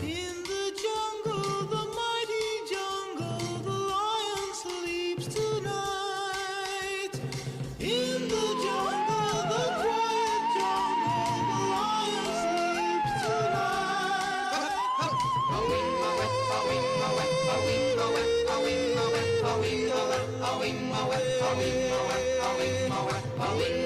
In the jungle, the mighty jungle, the lion sleeps tonight. In the jungle, the quiet jungle, the lion sleeps tonight. Away,